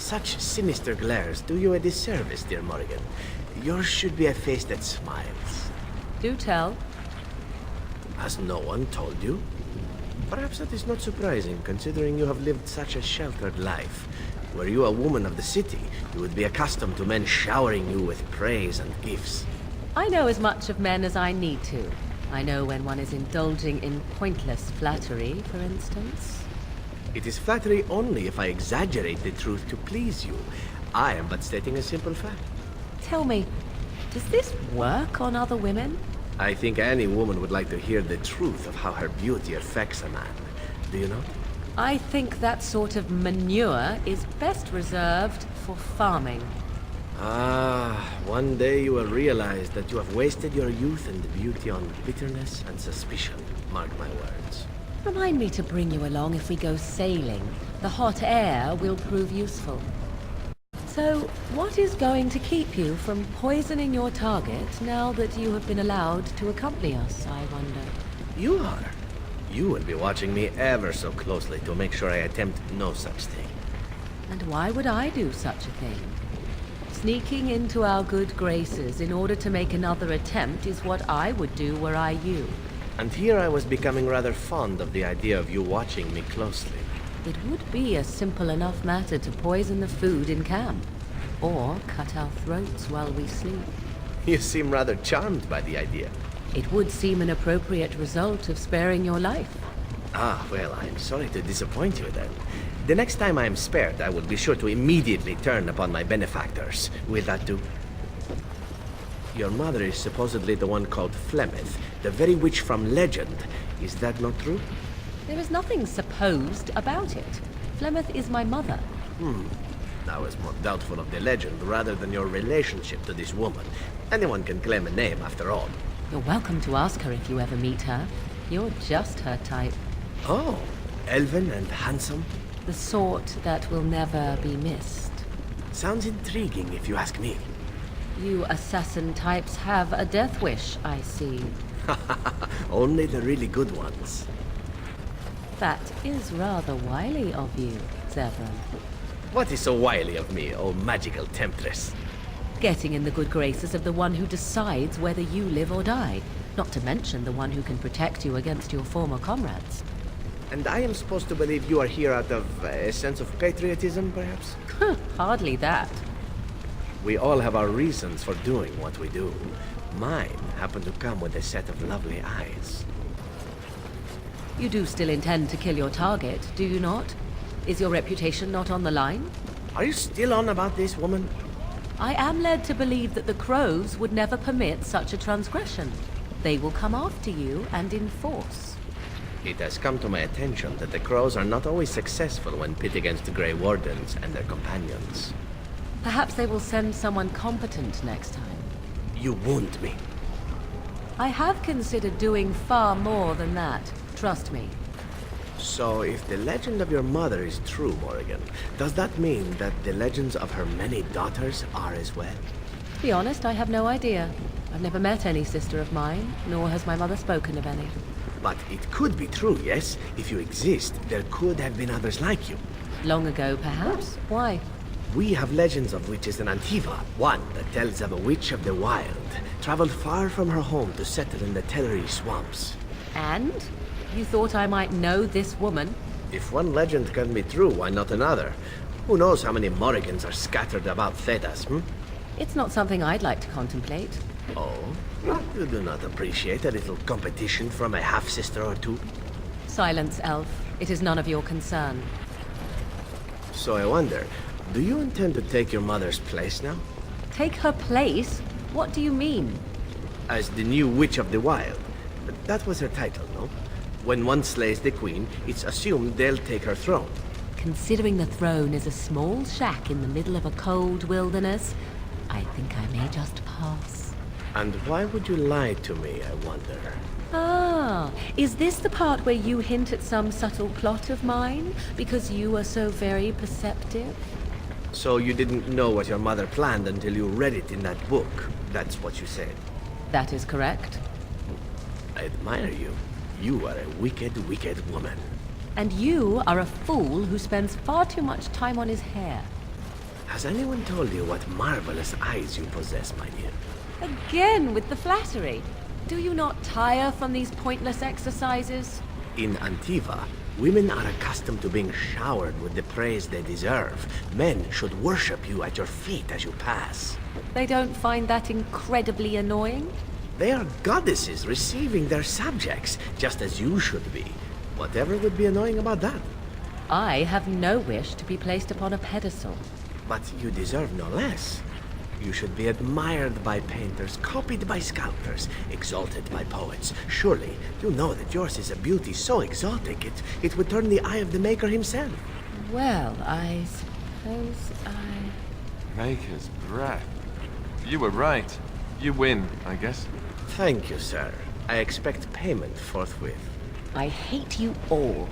Such sinister glares do you a disservice, dear Morrigan. Yours should be a face that smiles. Do tell. Has no one told you? Perhaps that is not surprising, considering you have lived such a sheltered life. Were you a woman of the city, you would be accustomed to men showering you with praise and gifts. I know as much of men as I need to. I know when one is indulging in pointless flattery, for instance. It is flattery only if I exaggerate the truth to please you. I am but stating a simple fact. Tell me, does this work on other women? I think any woman would like to hear the truth of how her beauty affects a man. Do you know? I think that sort of manure is best reserved for farming. Ah, one day you will realize that you have wasted your youth and beauty on bitterness and suspicion. Mark my words. Remind me to bring you along if we go sailing. The hot air will prove useful. So, what is going to keep you from poisoning your target now that you have been allowed to accompany us, I wonder? You are. You will be watching me ever so closely to make sure I attempt no such thing. And why would I do such a thing? Sneaking into our good graces in order to make another attempt is what I would do were I you. And here I was becoming rather fond of the idea of you watching me closely. It would be a simple enough matter to poison the food in camp, or cut our throats while we sleep. You seem rather charmed by the idea. It would seem an appropriate result of sparing your life. Ah, well, I'm sorry to disappoint you then. The next time I am spared, I will be sure to immediately turn upon my benefactors. Will that do? Your mother is supposedly the one called Flemeth, the very witch from legend. Is that not true? There is nothing supposed about it. Flemeth is my mother. I was more doubtful of the legend rather than your relationship to this woman. Anyone can claim a name after all. You're welcome to ask her if you ever meet her. You're just her type. Oh, elven and handsome? The sort that will never be missed. Sounds intriguing if you ask me. You assassin types have a death wish, I see. Only the really good ones. That is rather wily of you, Zevran. What is so wily of me, oh magical temptress? Getting in the good graces of the one who decides whether you live or die, not to mention the one who can protect you against your former comrades. And I am supposed to believe you are here out of a sense of patriotism, perhaps? Hardly that. We all have our reasons for doing what we do. Mine happen to come with a set of lovely eyes. You do still intend to kill your target, do you not? Is your reputation not on the line? Are you still on about this, woman? I am led to believe that the crows would never permit such a transgression. They will come after you and in force. It has come to my attention that the crows are not always successful when pit against the Grey Wardens and their companions. Perhaps they will send someone competent next time. You wound me. I have considered doing far more than that. Trust me. So, if the legend of your mother is true, Morrigan, does that mean that the legends of her many daughters are as well? To be honest, I have no idea. I've never met any sister of mine, nor has my mother spoken of any. But it could be true, yes? If you exist, there could have been others like you. Long ago, perhaps? Why? We have legends of witches in Antiva. One that tells of a witch of the wild, traveled far from her home to settle in the Teleri swamps. And? You thought I might know this woman? If one legend can be true, why not another? Who knows how many Morrigans are scattered about Thedas, It's not something I'd like to contemplate. Oh? You do not appreciate a little competition from a half-sister or two? Silence, elf. It is none of your concern. So I wonder, do you intend to take your mother's place now? Take her place? What do you mean? As the new Witch of the Wild. That was her title, no? When one slays the queen, it's assumed they'll take her throne. Considering the throne is a small shack in the middle of a cold wilderness, I think I may just pass. And why would you lie to me, I wonder? Ah, is this the part where you hint at some subtle plot of mine? Because you are so very perceptive? So you didn't know what your mother planned until you read it in that book. That's what you said. That is correct. I admire you. You are a wicked, wicked woman. And you are a fool who spends far too much time on his hair. Has anyone told you what marvelous eyes you possess, my dear? Again with the flattery. Do you not tire from these pointless exercises? In Antiva, women are accustomed to being showered with the praise they deserve. Men should worship you at your feet as you pass. They don't find that incredibly annoying? They are goddesses receiving their subjects, just as you should be. Whatever would be annoying about that? I have no wish to be placed upon a pedestal. But you deserve no less. You should be admired by painters, copied by sculptors, exalted by poets. Surely, you know that yours is a beauty so exotic it would turn the eye of the maker himself. Well, I suppose I... Maker's breath. You were right. You win, I guess. Thank you, sir. I expect payment forthwith. I hate you all.